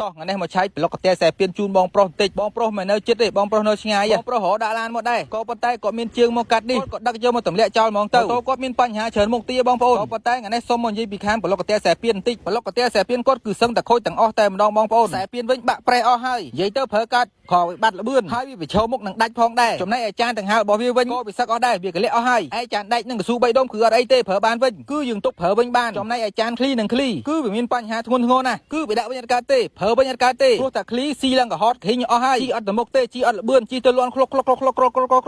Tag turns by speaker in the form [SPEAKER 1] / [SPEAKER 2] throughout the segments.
[SPEAKER 1] តោះថ្ងៃនេះមកឆែកប្លុកកាតែខ្សែពៀនជូនបងប្រុសបន្តិចបងប្រុសមិននៅចិត្តទេបងប្រុសនៅឆ្ងាយបងប្រុសរកដាក់ឡានមកដែរក៏ប៉ុន្តែគាត់មានជើងមកកាត់នេះគាត់ដឹកយកមកទម្លាក់ចោលហ្មងទៅគាត់មានបញ្ហាច្រើនមុខទៀតបងប្អូនក៏ប៉ុន្តែថ្ងៃនេះសូមមកនិយាយពីខាងប្លុកកាតែខ្សែពៀនបន្តិចប្លុកកាតែខ្សែពៀនគាត់គឺសឹងតែខូចទាំងអស់តែម្ដងបងប្អូនខ្សែពៀនវិញបាក់ប្រេះអស់ហើយនិយាយទៅប្រើកាត់ខោបាត់លបឿនហើយវាប្រឈមមុខនឹងដាច់ផងដែរចំណែកអាចារ្យទាំងហាលរបស់វាវិញក៏វាសឹកអស់ដែរវាកលាក់អស់ហើយឯចានដាច់នឹងកស៊ូ3ដុំគឺអត់អីទេប្រើបានវិញគឺយើងទុកប្រើវិញបានចំណែកអាចារ្យឃ្លីនឹងឃ្លីគឺវាមានបញ្ហាធ្ងន់ធ្ងរណាស់គឺវាដាក់វិញអត់កើតទេប្រើវិញអត់កើតទេព្រោះតែឃ្លីស៊ីឡើងកុហតឃើញអស់ហើយជីអត់ទៅមុខទេជីអត់លបឿនជីទៅលន់ក្លុក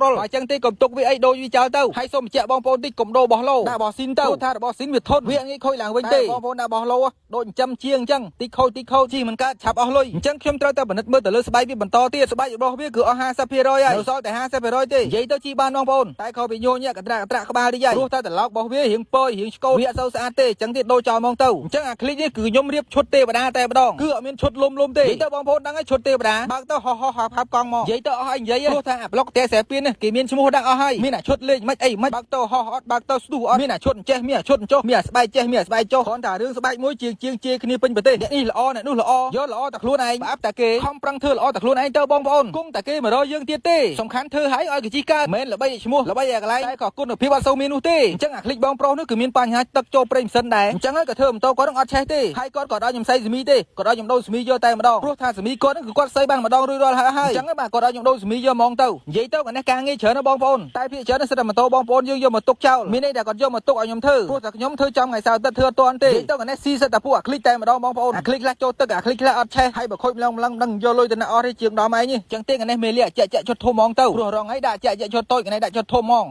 [SPEAKER 1] បើអញ្ចឹងទេកុំទុកវាអីដូចវាចោលទៅហើយសូមបញ្ជាក់បងប្អូនតិចកុំដូរបោះឡូដាក់បោះស៊ីនទៅថារបស់ស៊ីនវាធន់វាងាយខូចឡើងវិញទេបងប្អូនដាក់បោះឡូដូចចិញ្ចឹមជាងអញ្ចឹងតិចខូចជីមិនកើតឆាប់អស់លុយអញ្ចឹងខ្ញុំត្រូវតែពិនិត្យមើលទៅលើស្បែកវាបន្តទៀតស្បែករបស់វាគឺអស់50%ហើយនៅសល់តែ50%ទេនិយាយទៅជីបានបងប្អូនតែក៏វាញយញាក់កត្រាក់ក្បាលតិចហើយព្រោះតែត្រឡោករបស់វារៀងពយរៀងឆ្កូតវាអត់សូវស្អាតទេអញ្ចឹងទៀតដូរចោលហ្មងទៅអញ្ចឹងអាคลิกនេះគឺខ្ញុំរៀបឈុតទេវតាតែម្ដងគឺអត់មានឈុតលំទេនិយាយទៅបងប្អូនដឹងហើយឈុតទេវតាបើកទៅហោះហាប់កង់មកនិយាយទៅអស់ហើយនិយាយព្រោះថាអាប្លុកតែខ្សែពៀននេះគេមានឈ្មោះដាក់អស់ហើយមានអាឈុតលេខមិនអីមិនបើកទៅហោះអត់បើកទៅស្ទុះអត់មានអាឈុតចេះមានអាឈុតចុះមានអាស្បែកចេះមានអាស្បែកចុះគ្រាន់តែរឿងស្បែកមួយជាងគ្នាពេញប្រទេសអ្នកនេះល្អអ្នកនោះល្អយកល្អតែខ្លួនឯងបាប់តែគេខំប្រឹងធ្វើល្អតែខ្លួនឯងទៅបងប្អូនគង់តែគេមករកយើងទៀតទេសំខាន់ធ្វើឲ្យគេជីកើតមិនល្បីឈ្មោះល្បីឲ្យកន្លែងតែក៏គុណភាពអត់សូវមាននោះទេអញ្ចឹងអាคลิกបងប្រុសនោះគឺមានបញ្ហាទឹកចូលប្រេងផ្សិនដែរអញ្ចឹងហើយក៏ធ្វើម៉ូតូគាត់នឹងអត់ឆេះទេហើយគាត់ក៏ឲ្យខ្ញុំសៃស្មីទេគាត់ឲ្យខ្ញុំដូរស្មីយកតែម្ដងព្រោះថាស្មីគាត់នឹងគឺគាត់សៃបានម្ដងរួចរាល់ហើយអញ្ចឹងហើយបាទគាត់ឲ្យខ្ញុំដូរស្មីយកហ្មងទៅនិយាយទៅអានេះការងារច្រើនណាស់បងប្អូនតែភាគច្រើនសិតតែម៉ូតូបងប្អូនយើងយកមកទុកចោលមានន័យថាគាត់យកមកទុកឲ្យខ្ញុំធ្វើព្រោះតែខ្ញុំធ្វើចំថ្ងៃសៅរ៍ទឹកធ្វើអត់ទាន់ទេនិយាយទៅអានេះស៊ីសិតតែពួកអាคลิกតែម្ដងបងប្អូនអាคลิกខ្លះចូលទឹកអាคลิกខ្លះអត់ឆេះហើយបើខូចម្លងដឹងយកលុយទៅណាអស់ទេជាងដល់ម៉ែនេះអញ្ចឹងទេអានេះមេលីអាចាក់ឈុតធំហ្មងទៅព្រោះរងហើយដាក់ចាក់ឈុតតូចកណៃដាក់ឈុតធំហ្មង